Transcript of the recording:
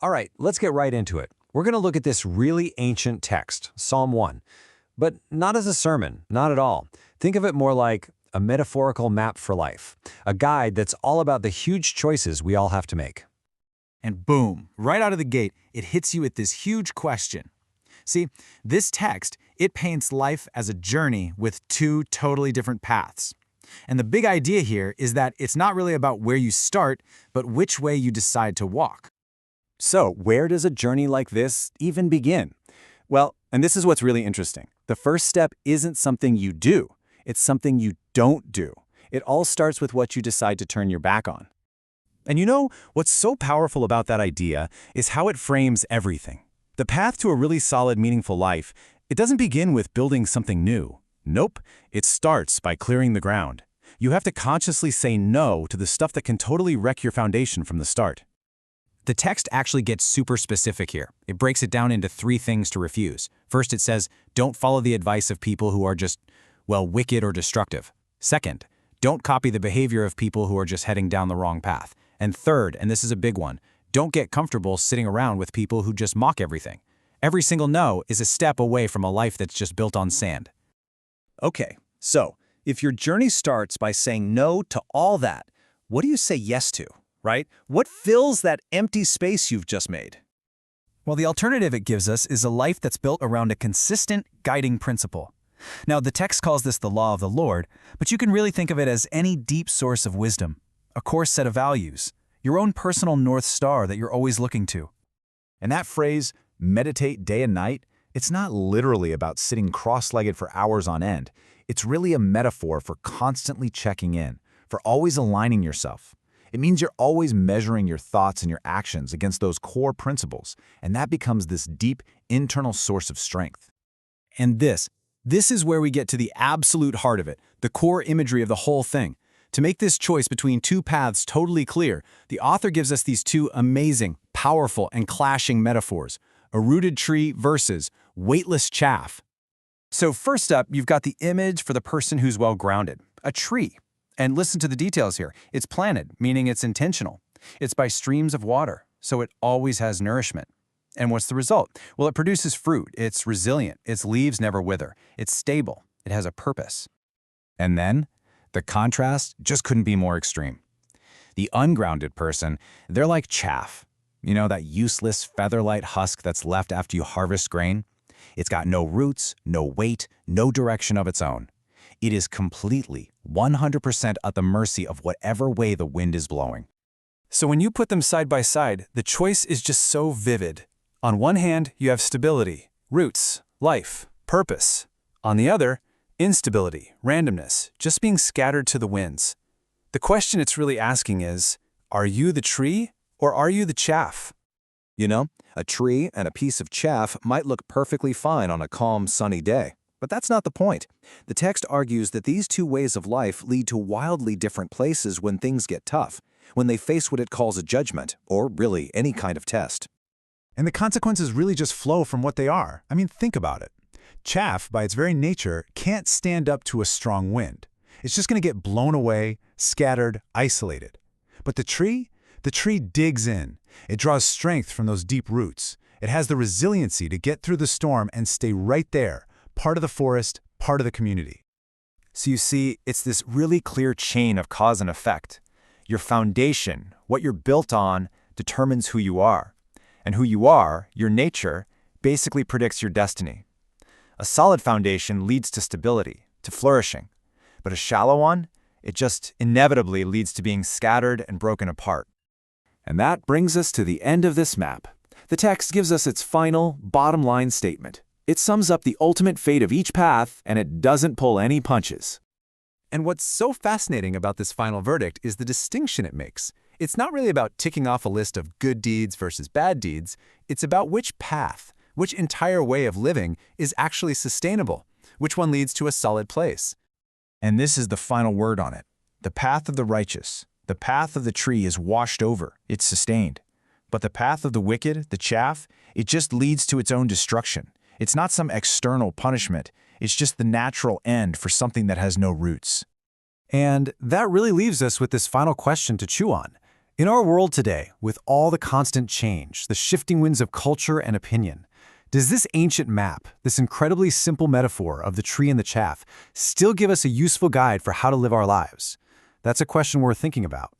All right, let's get right into it. We're going to look at this really ancient text, Psalm 1, but not as a sermon, not at all. Think of it more like a metaphorical map for life, a guide that's all about the huge choices we all have to make. And boom, right out of the gate, it hits you with this huge question. See, this text, it paints life as a journey with two totally different paths. And the big idea here is that it's not really about where you start, but which way you decide to walk. So, where does a journey like this even begin? Well, and this is what's really interesting. The first step isn't something you do. It's something you don't do. It all starts with what you decide to turn your back on. And you know, what's so powerful about that idea is how it frames everything. The path to a really solid, meaningful life, it doesn't begin with building something new. Nope, it starts by clearing the ground. You have to consciously say no to the stuff that can totally wreck your foundation from the start. The text actually gets super specific here. It breaks it down into three things to refuse. First, it says, don't follow the advice of people who are just, well, wicked or destructive. Second, don't copy the behavior of people who are just heading down the wrong path. And third, and this is a big one, don't get comfortable sitting around with people who just mock everything. Every single no is a step away from a life that's just built on sand. Okay, so if your journey starts by saying no to all that, what do you say yes to, right? What fills that empty space you've just made? Well, the alternative it gives us is a life that's built around a consistent, guiding principle. Now, the text calls this the law of the Lord, but you can really think of it as any deep source of wisdom, a core set of values, your own personal North Star that you're always looking to. And that phrase, meditate day and night, it's not literally about sitting cross-legged for hours on end. It's really a metaphor for constantly checking in, for always aligning yourself. It means you're always measuring your thoughts and your actions against those core principles, and that becomes this deep internal source of strength. And this is where we get to the absolute heart of it, the core imagery of the whole thing. To make this choice between two paths totally clear, the author gives us these two amazing, powerful, and clashing metaphors: a rooted tree versus weightless chaff. So first up, you've got the image for the person who's well-grounded, a tree. And listen to the details here. It's planted, meaning it's intentional. It's by streams of water, so it always has nourishment. And what's the result? Well, it produces fruit. It's resilient. Its leaves never wither. It's stable. It has a purpose. And then, the contrast just couldn't be more extreme. The ungrounded person, they're like chaff. You know, that useless feather-light husk that's left after you harvest grain? It's got no roots, no weight, no direction of its own. It is completely, 100% at the mercy of whatever way the wind is blowing. So when you put them side by side, the choice is just so vivid. On one hand, you have stability, roots, life, purpose. On the other, instability, randomness, just being scattered to the winds. The question it's really asking is, are you the tree or are you the chaff? You know, a tree and a piece of chaff might look perfectly fine on a calm, sunny day. But that's not the point. The text argues that these two ways of life lead to wildly different places when things get tough, when they face what it calls a judgment, or really any kind of test. And the consequences really just flow from what they are. I mean, think about it. Chaff, by its very nature, can't stand up to a strong wind. It's just going to get blown away, scattered, isolated. But the tree digs in. It draws strength from those deep roots. It has the resiliency to get through the storm and stay right there, part of the forest, part of the community. So you see, it's this really clear chain of cause and effect. Your foundation, what you're built on, determines who you are. And who you are, your nature, basically predicts your destiny. A solid foundation leads to stability, to flourishing. But a shallow one, it just inevitably leads to being scattered and broken apart. And that brings us to the end of this map. The text gives us its final, bottom-line statement. It sums up the ultimate fate of each path, and it doesn't pull any punches. And what's so fascinating about this final verdict is the distinction it makes. It's not really about ticking off a list of good deeds versus bad deeds. It's about which path, which entire way of living is actually sustainable, which one leads to a solid place. And this is the final word on it. The path of the righteous, the path of the tree is washed over, it's sustained. But the path of the wicked, the chaff, it just leads to its own destruction. It's not some external punishment. It's just the natural end for something that has no roots. And that really leaves us with this final question to chew on. In our world today, with all the constant change, the shifting winds of culture and opinion, does this ancient map, this incredibly simple metaphor of the tree and the chaff, still give us a useful guide for how to live our lives? That's a question worth thinking about.